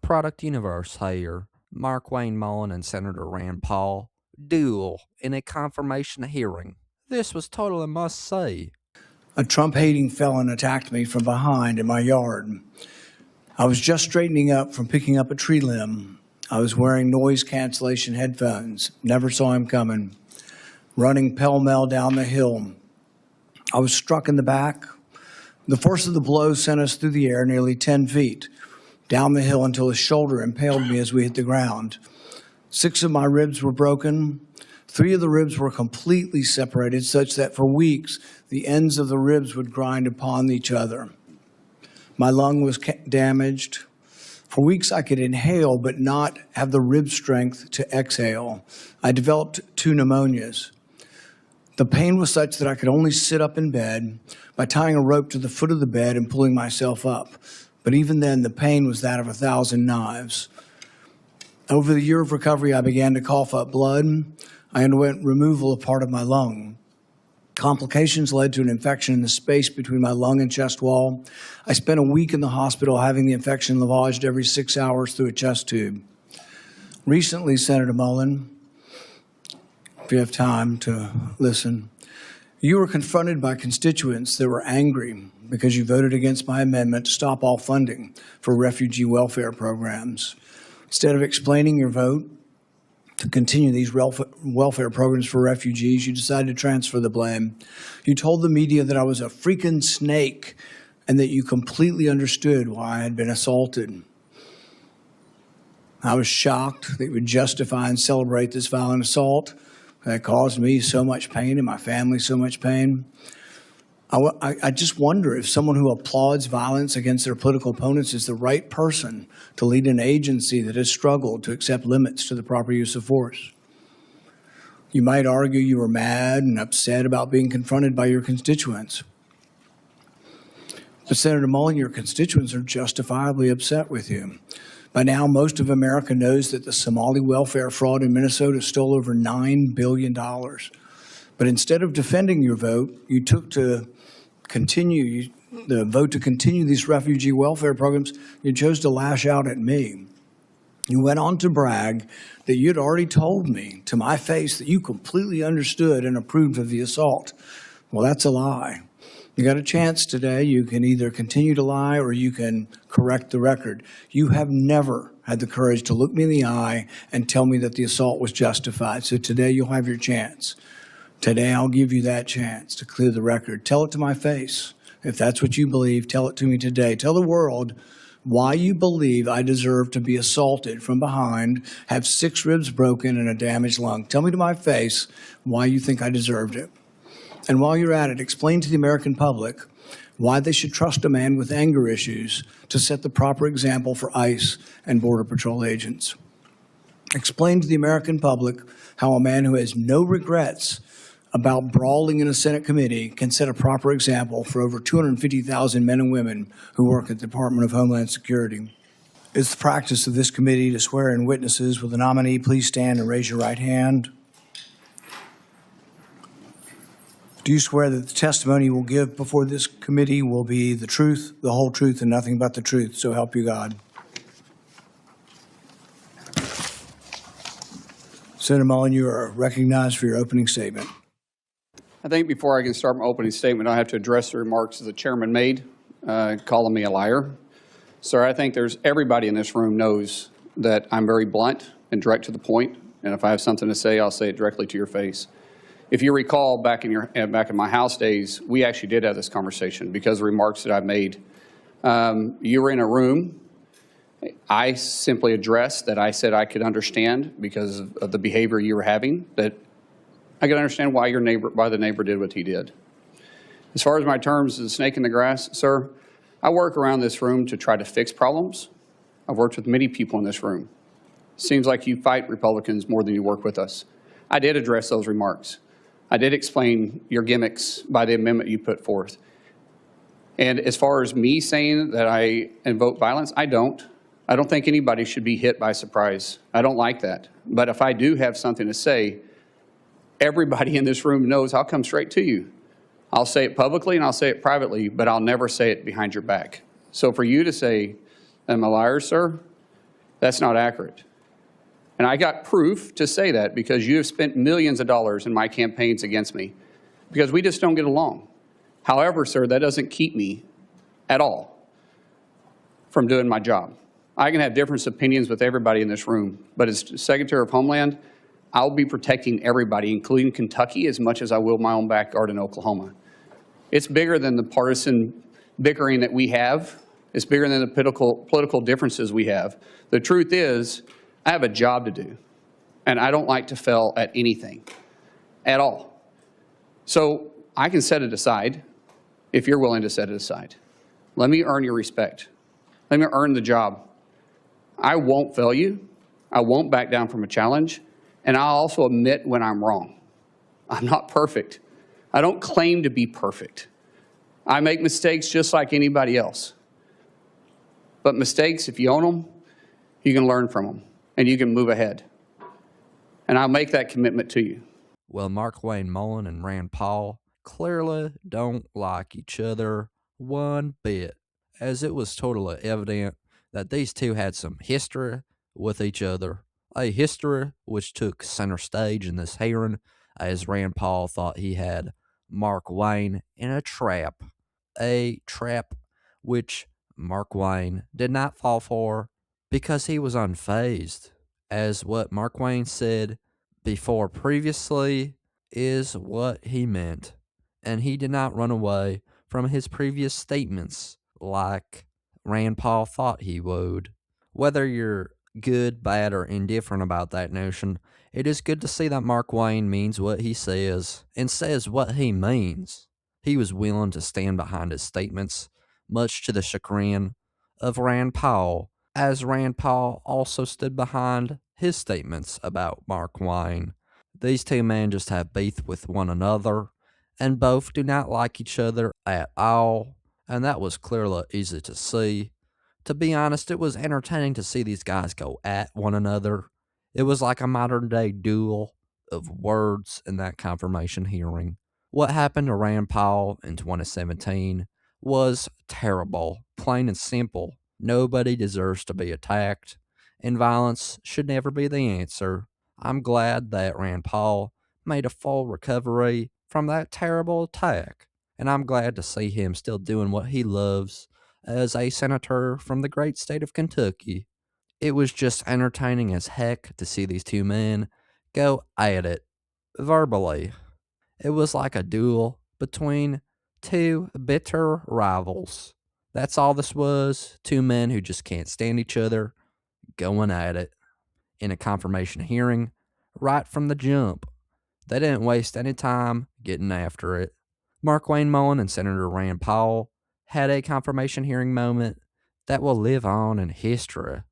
product universe here. Markwayne Mullin and Senator Rand Paul duel in a confirmation hearing. This was total, I must say. A Trump-hating felon attacked me from behind in my yard. I was just straightening up from picking up a tree limb. I was wearing noise cancellation headphones. Never saw him coming. Running pell-mell down the hill. I was struck in the back. The force of the blow sent us through the air nearly 10 feet, down the hill until his shoulder impaled me as we hit the ground. 6 of my ribs were broken. 3 of the ribs were completely separated, such that for weeks, the ends of the ribs would grind upon each other. My lung was damaged. For weeks, I could inhale, but not have the rib strength to exhale. I developed 2 pneumonias. The pain was such that I could only sit up in bed by tying a rope to the foot of the bed and pulling myself up. But even then, the pain was that of 1,000 knives. Over the year of recovery, I began to cough up blood. I underwent removal of part of my lung. Complications led to an infection in the space between my lung and chest wall. I spent a week in the hospital having the infection lavaged every 6 hours through a chest tube. Recently, Senator Mullin, if you have time to listen, you were confronted by constituents that were angry because you voted against my amendment to stop all funding for refugee welfare programs. Instead of explaining your vote to continue these welfare programs for refugees, you decided to transfer the blame. You told the media that I was a freaking snake and that you completely understood why I had been assaulted. I was shocked that you would justify and celebrate this violent assault that caused me so much pain and my family so much pain. I just wonder if someone who applauds violence against their political opponents is the right person to lead an agency that has struggled to accept limits to the proper use of force. You might argue you were mad and upset about being confronted by your constituents. But Senator Mullin, your constituents are justifiably upset with you. By now, most of America knows that the Somali welfare fraud in Minnesota stole over $9 billion. But instead of defending your vote, you took to continue the vote to continue these refugee welfare programs. You chose to lash out at me. You went on to brag that you'd already told me to my face that you completely understood and approved of the assault. Well, that's a lie. You got a chance today. You can either continue to lie or you can correct the record. You have never had the courage to look me in the eye and tell me that the assault was justified. So today you'll have your chance. Today I'll give you that chance to clear the record. Tell it to my face. If that's what you believe, tell it to me today. Tell the world why you believe I deserve to be assaulted from behind, have 6 ribs broken and a damaged lung. Tell me to my face why you think I deserved it. And while you're at it, explain to the American public why they should trust a man with anger issues to set the proper example for ICE and Border Patrol agents. Explain to the American public how a man who has no regrets about brawling in a Senate committee can set a proper example for over 250,000 men and women who work at the Department of Homeland Security. It's the practice of this committee to swear in witnesses. Will the nominee please stand and raise your right hand? Do you swear that the testimony you will give before this committee will be the truth, the whole truth, and nothing but the truth? So help you God. Senator Mullin, you are recognized for your opening statement. I think before I can start my opening statement, I have to address the remarks the chairman made, calling me a liar. Sir, I think everybody in this room knows that I'm very blunt and direct to the point, and if I have something to say, I'll say it directly to your face. If you recall, back in my House days, we actually did have this conversation because of the remarks that I've made. You were in a room. I simply addressed that I said I could understand because of the behavior you were having, that I could understand why the neighbor did what he did. As far as my terms of the snake in the grass, sir, I work around this room to try to fix problems. I've worked with many people in this room. Seems like you fight Republicans more than you work with us. I did address those remarks. I did explain your gimmicks by the amendment you put forth. And as far as me saying that I invoke violence, I don't. I don't think anybody should be hit by surprise. I don't like that. But if I do have something to say, everybody in this room knows I'll come straight to you. I'll say it publicly and I'll say it privately, but I'll never say it behind your back. So for you to say I'm a liar, sir, That's not accurate. And I got proof to say that because you have spent millions of dollars in my campaigns against me because we just don't get along. However, sir, that doesn't keep me at all from doing my job. I can have different opinions with everybody in this room, but as Secretary of Homeland, I'll be protecting everybody, including Kentucky, as much as I will my own backyard in Oklahoma. It's bigger than the partisan bickering that we have. It's bigger than the political differences we have. The truth is, I have a job to do, and I don't like to fail at anything, at all. So I can set it aside if you're willing to set it aside. Let me earn your respect. Let me earn the job. I won't fail you. I won't back down from a challenge, and I'll also admit when I'm wrong. I'm not perfect. I don't claim to be perfect. I make mistakes just like anybody else. But mistakes, if you own them, you can learn from them, and you can move ahead. And I'll make that commitment to you. Well, Markwayne Mullin and Rand Paul clearly don't like each other one bit, as it was totally evident that these two had some history with each other, a history which took center stage in this hearing, as Rand Paul thought he had Markwayne in a trap which Markwayne did not fall for because he was unfazed, as what Markwayne said before previously is what he meant, and he did not run away from his previous statements like Rand Paul thought he would. Whether you're good, bad, or indifferent about that notion, it is good to see that Markwayne means what he says and says what he means. He was willing to stand behind his statements, much to the chagrin of Rand Paul, as Rand Paul also stood behind his statements about Markwayne. These two men just have beef with one another, and both do not like each other at all, and that was clearly easy to see. To be honest, it was entertaining to see these guys go at one another. It was like a modern day duel of words in that confirmation hearing. What happened to Rand Paul in 2017 was terrible, plain and simple. Nobody deserves to be attacked, and violence should never be the answer. I'm glad that Rand Paul made a full recovery from that terrible attack, and I'm glad to see him still doing what he loves as a senator from the great state of Kentucky. It was just entertaining as heck to see these two men go at it verbally. It was like a duel between two bitter rivals. That's all this was, two men who just can't stand each other going at it in a confirmation hearing right from the jump. They didn't waste any time getting after it. Markwayne Mullin and Senator Rand Paul had a confirmation hearing moment that will live on in history.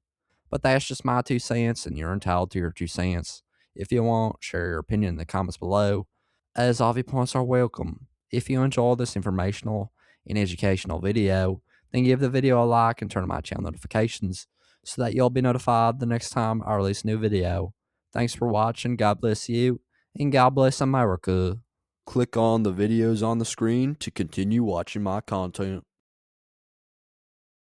But that's just my 2 cents, and you're entitled to your 2 cents. If you want, share your opinion in the comments below, as all viewpoints are welcome. If you enjoyed this informational and educational video, then give the video a like and turn on my channel notifications so that you'll be notified the next time I release a new video. Thanks for watching, God bless you, and God bless America. Click on the videos on the screen to continue watching my content.